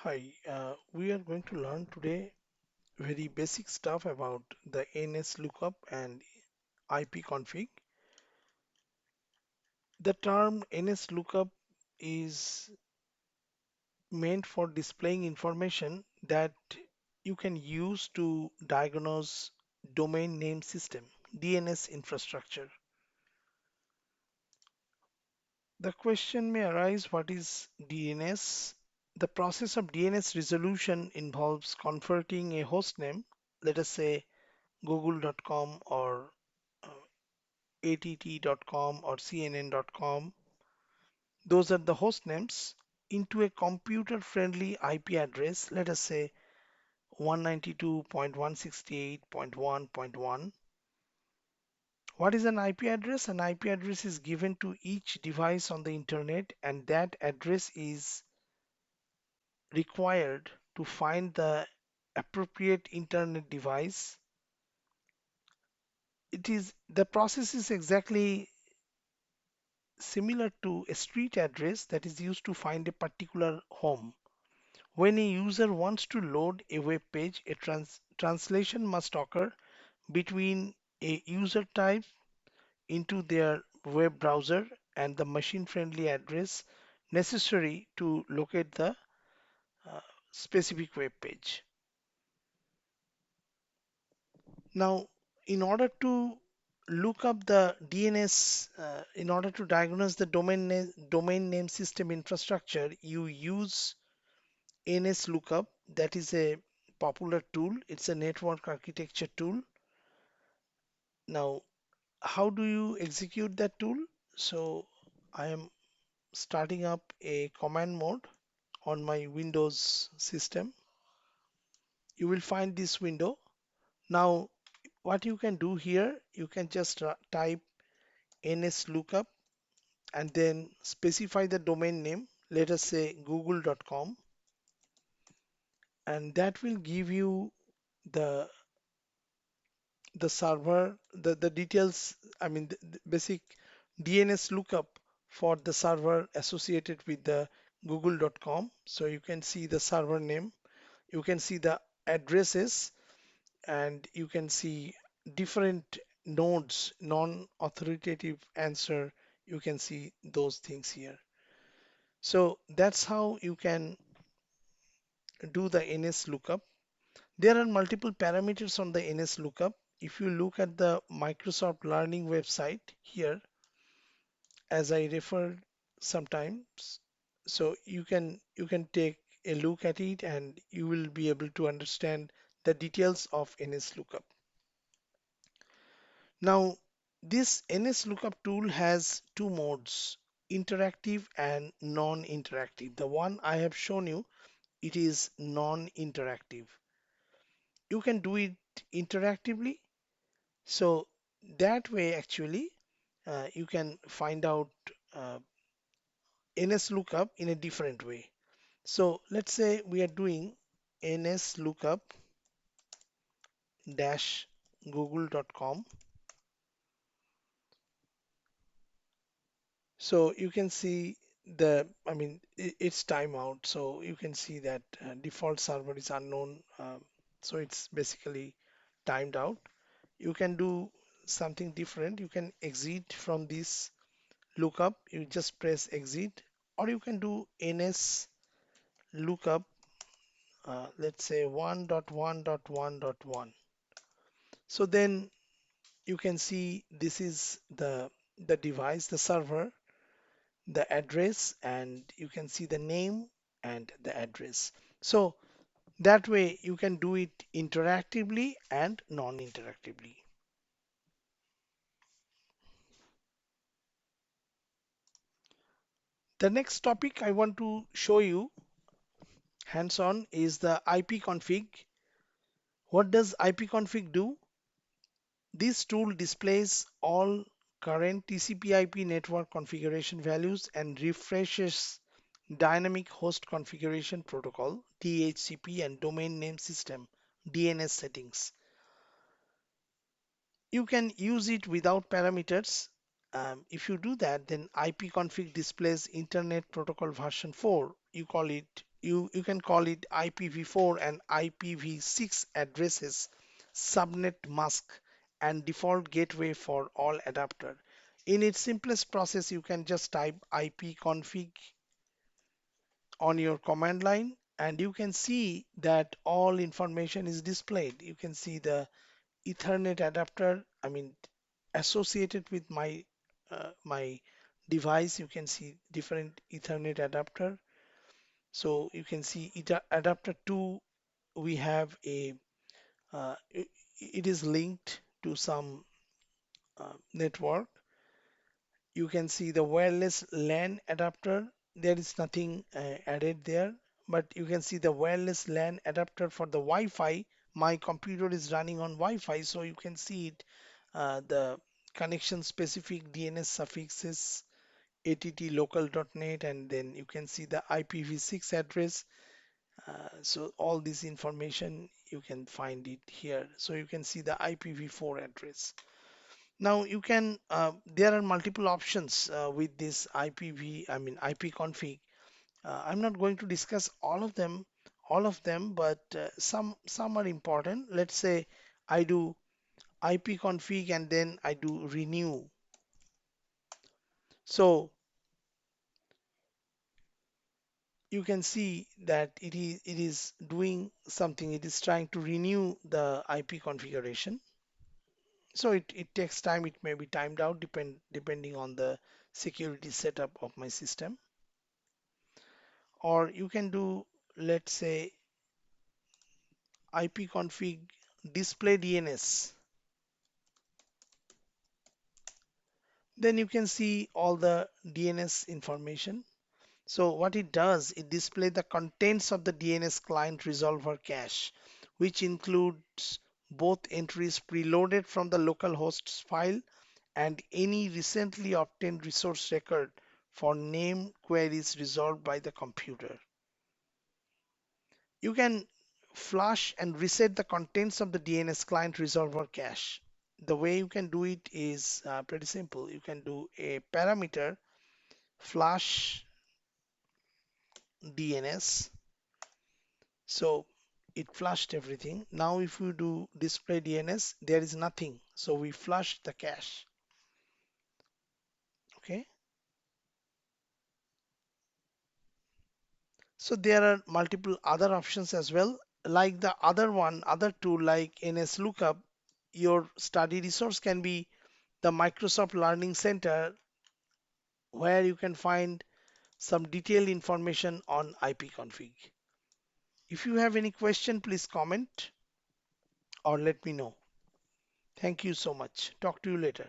Hi, we are going to learn today very basic stuff about the nslookup and ipconfig. The term nslookup is meant for displaying information that you can use to diagnose domain name system, DNS infrastructure. The question may arise, what is DNS? The process of DNS resolution involves converting a host name, let us say google.com or uh, att.com or cnn.com, those are the host names, into a computer friendly IP address, let us say 192.168.1.1. What is an IP address? An IP address is given to each device on the internet, and that address is required to find the appropriate internet device. The process is exactly similar to a street address that is used to find a particular home. When a user wants to load a web page, a translation must occur between a user type into their web browser and the machine-friendly address necessary to locate the uh, specific web page. Now, in order to look up the DNS, in order to diagnose the domain name system infrastructure, you use nslookup. That is a popular tool. It's a network architecture tool. Now, how do you execute that tool? So I am starting up a command mode on my Windows system. You will find this window. Now, what you can do here, you can just type nslookup and then specify the domain name. Let us say google.com, and that will give you the server, the details, I mean the basic DNS lookup for the server associated with the google.com. So you can see the server name, you can see the addresses, and you can see different nodes, non-authoritative answer. You can see those things here. So that's how you can do the NS lookup. There are multiple parameters on the NS lookup. If you look at the Microsoft Learning website here, as I referred sometimes, so you can take a look at it and you will be able to understand the details of NS lookup. Now, this NS lookup tool has two modes, interactive and non-interactive. The one I have shown you, it is non-interactive. You can do it interactively. So that way, actually, you can find out NS lookup in a different way. So let's say we are doing NS lookup dash google.com. So you can see I mean, it's timeout. So you can see that default server is unknown. So it's basically timed out. You can do something different. You can exit from this lookup. You just press exit, or you can do ns lookup, let's say 1.1.1.1. So then you can see this is the device, the server, the address, and you can see the name and the address. So that way you can do it interactively and non-interactively. The next topic I want to show you hands-on is the ipconfig. What does ipconfig do? This tool displays all current TCP/IP network configuration values and refreshes dynamic host configuration protocol DHCP and domain name system DNS settings. You can use it without parameters. If you do that, then ipconfig displays Internet Protocol version 4. You call it You can call it IPv4 and IPv6 addresses, subnet mask, and default gateway for all adapter. In its simplest process, you can just type ipconfig on your command line, and you can see that all information is displayed. You can see the Ethernet adapter, I mean, associated with my device. You can see different Ethernet adapter. So you can see adapter 2, we have a it is linked to some network. You can see the wireless LAN adapter. There is nothing added there, but you can see the wireless LAN adapter for the Wi-Fi. My computer is running on Wi-Fi, so you can see it. The connection specific DNS suffixes att local.net, and then you can see the IPv6 address. So all this information you can find it here. So you can see the IPv4 address. Now you can there are multiple options with this I mean ipconfig. I'm not going to discuss all of them, but some are important. Let's say I do ipconfig and then I do renew. So you can see that it is doing something. It is trying to renew the IP configuration. So it takes time. It may be timed out depending on the security setup of my system. Or you can do, let's say, ipconfig display DNS. Then you can see all the DNS information. So what it does, it displays the contents of the DNS client resolver cache, which includes both entries preloaded from the local host's file and any recently obtained resource record for name queries resolved by the computer. You can flush and reset the contents of the DNS client resolver cache. The way you can do it is pretty simple. You can do a parameter flush DNS. So it flushed everything. Now if we do display DNS, there is nothing. So we flush the cache. Okay. So there are multiple other options as well. Like the other tool like nslookup, your study resource can be the Microsoft Learning Center, where you can find some detailed information on ipconfig. If you have any question, please comment or let me know. Thank you so much. Talk to you later.